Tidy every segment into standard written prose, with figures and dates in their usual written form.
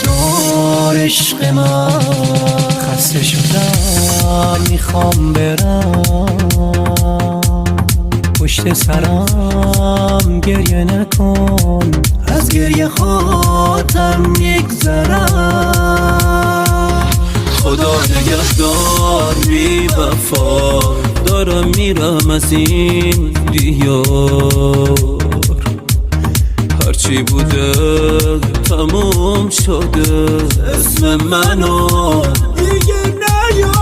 نشار عشق من. خسته شدم میخوام برم، پشت سرم گریه نکن، از گریه خاطرم میگذرم. خدا نگهدار بی وفا، دارم میرم از این دیار. هرچی بوده تموم شده، اسم منو دیگه نیار.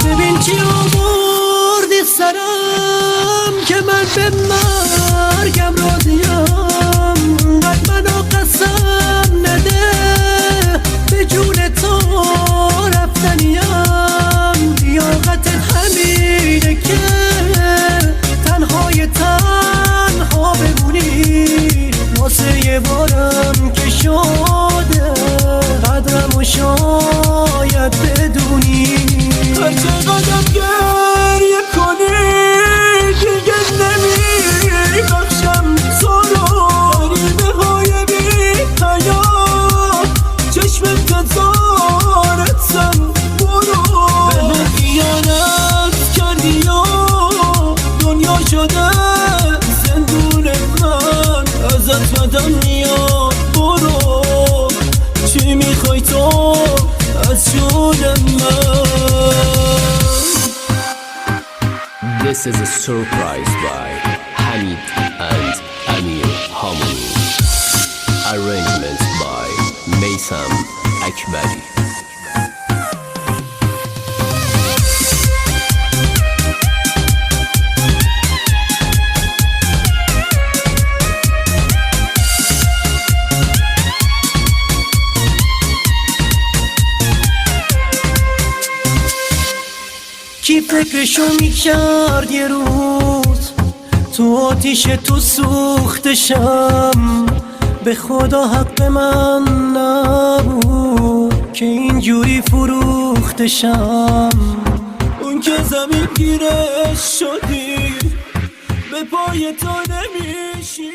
ببین چی آوردی سرم که من به مرگم راضیم. قد منو قسم نده، به جون تو رفتنیم. لیاقتت همینه که تنهای تنها بمونی. واسه یه بارم که شده قدرمو شاید بدونی. هر چقدرم گریه کنی دیگه نمیبخشم تو رو. غریبه های بی حیات چشمت تزارتم برو. به خیانت کردی و دنیا شده زندون من. ازت بدم میاد برو، چی میخوای تو از جون من؟ This is a surprise by Hamid and Amir Harmony. Arrangements by Maysam Akbari. کی فکرشو میکرد یه روز تو آتیش تو سوختشم. به خدا حق من نبود که اینجوری فروختشم. اون که زمین گیرش شدی به پای تو نمیشی.